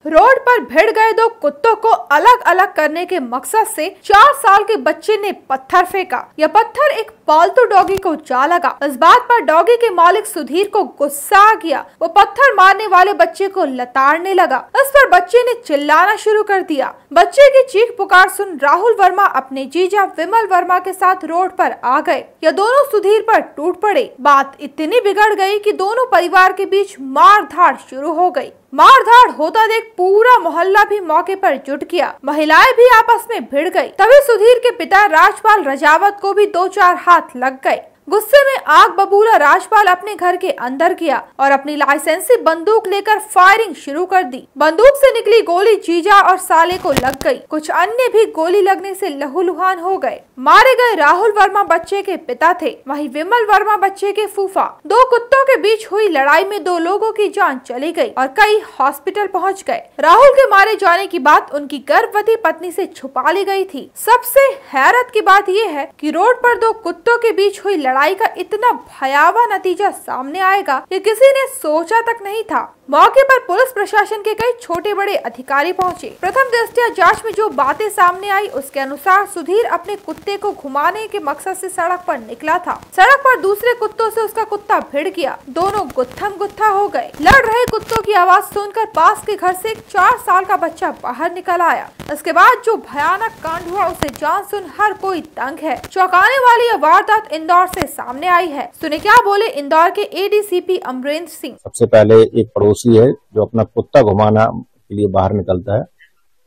Road पर भिड़ गए दो कुत्तों को अलग अलग करने के मकसद से 4 साल के बच्चे ने पत्थर फेंका। यह पत्थर एक पालतू डॉगी को जा लगा। इस बात पर डॉगी के मालिक सुधीर को गुस्सा आ गया। वो पत्थर मारने वाले बच्चे को लताड़ने लगा। इस पर बच्चे ने चिल्लाना शुरू कर दिया। बच्चे की चीख पुकार सुन राहुल वर्मा अपने जीजा विमल वर्मा के साथ रोड पर आ गए। यह दोनों सुधीर पर टूट पड़े। बात इतनी बिगड़ गई कि दोनों परिवार के बीच मार धाड़ शुरू हो गई। मार धाड़ होता देख पूरा मोहल्ला भी मौके पर जुट गया। महिलाएं भी आपस में भिड़ गई। तभी सुधीर के पिता राजपाल रजावत को भी 2-4 हाथ लग गए। गुस्से में आग बबूला राजपाल अपने घर के अंदर गया और अपनी लाइसेंसी बंदूक लेकर फायरिंग शुरू कर दी। बंदूक से निकली गोली जीजा और साले को लग गई। कुछ अन्य भी गोली लगने से लहूलुहान हो गए। मारे गए राहुल वर्मा बच्चे के पिता थे, वहीं विमल वर्मा बच्चे के फूफा। 2 कुत्तों के बीच हुई लड़ाई में 2 लोगों की जान चली गई और कई हॉस्पिटल पहुँच गए। राहुल के मारे जाने की बात उनकी गर्भवती पत्नी से छुपा ली गई थी। सबसे हैरत की बात यह है कि रोड पर 2 कुत्तों के बीच हुई लड़ाई का इतना भयावह नतीजा सामने आएगा ये किसी ने सोचा तक नहीं था। मौके पर पुलिस प्रशासन के कई छोटे बड़े अधिकारी पहुंचे। प्रथम दृष्टया जांच में जो बातें सामने आई उसके अनुसार सुधीर अपने कुत्ते को घुमाने के मकसद से सड़क पर निकला था। सड़क पर दूसरे कुत्तों से उसका कुत्ता भिड़ गया। दोनों गुत्थम गुत्था हो गए। लड़ रहे कुत्तों की आवाज सुनकर पास के घर से एक 4 साल का बच्चा बाहर निकल आया। इसके बाद जो भयानक कांड हुआ उसे जान सुन हर कोई दंग है। चौंकाने वाली यह वारदात इंदौर से सामने आई है। सुने क्या बोले इंदौर के एडीसीपी अमरेंद्र सिंह। सबसे पहले एक पड़ोसी है जो अपना कुत्ता घुमाना के लिए बाहर निकलता है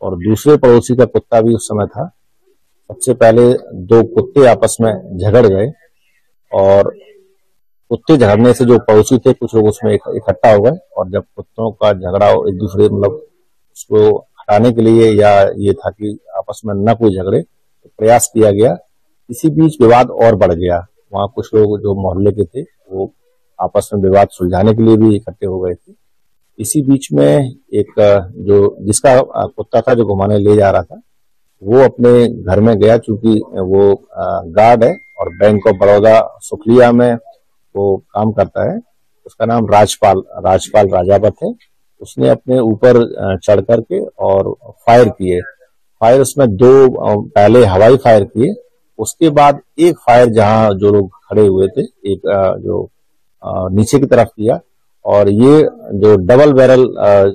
और दूसरे पड़ोसी का कुत्ता भी उस समय था। सबसे पहले 2 कुत्ते आपस में झगड़ गए और कुत्ते झगड़ने से जो पड़ोसी थे कुछ लोग उसमें इकट्ठा हो गए और जब कुत्तों का झगड़ा एक दूसरे मतलब उसको हटाने के लिए या ये था कि आपस में न कोई झगड़े तो प्रयास किया गया। इसी बीच विवाद और बढ़ गया। वहाँ कुछ लोग जो मोहल्ले के थे वो आपस में विवाद सुलझाने के लिए भी इकट्ठे हो गए थे। इसी बीच में एक जो जिसका कुत्ता था जो घुमाने ले जा रहा था वो अपने घर में गया। चूंकि वो गार्ड है और बैंक ऑफ बड़ौदा सुखलिया में वो काम करता है। उसका नाम राजपाल राजावत है। उसने अपने ऊपर चढ़ करके और फायर किए। फायर उसमें 2 पहले हवाई फायर किए, उसके बाद एक फायर जहां जो लोग खड़े हुए थे एक जो नीचे की तरफ किया और ये जो डबल बैरल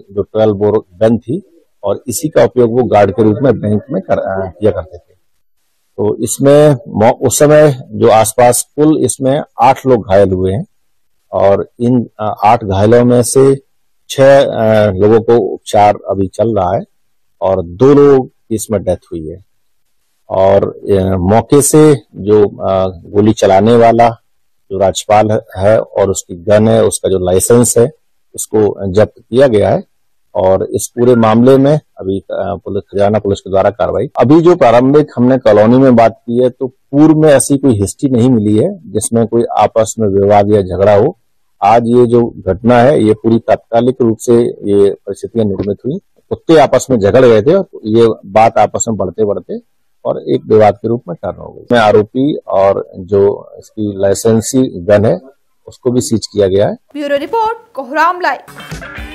जो 12 बोर गन थी और इसी का उपयोग वो गार्ड के रूप में बैंक में किया करते थे। तो इसमें उस समय जो आसपास कुल इसमें 8 लोग घायल हुए हैं और इन 8 घायलों में से 6 लोगों को उपचार अभी चल रहा है और 2 लोग की इसमें डेथ हुई है। और मौके से जो गोली चलाने वाला जो राजपाल है और उसकी गन है, उसका जो लाइसेंस है, उसको जब्त किया गया है और इस पूरे मामले में अभी खजाना पुलिस के द्वारा कार्रवाई। अभी जो प्रारंभिक हमने कॉलोनी में बात की है तो पूर्व में ऐसी कोई हिस्ट्री नहीं मिली है जिसमें कोई आपस में विवाद या झगड़ा हो। आज ये जो घटना है ये पूरी तात्कालिक रूप से ये परिस्थितियां निर्मित हुई। कुत्ते आपस में झगड़ गए थे और ये बात आपस में बढ़ते बढ़ते और एक विवाद के रूप में टर्न हो गई। आरोपी और जो इसकी लाइसेंसी गन है उसको भी सीज किया गया है। ब्यूरो रिपोर्ट कोहराम लाइव।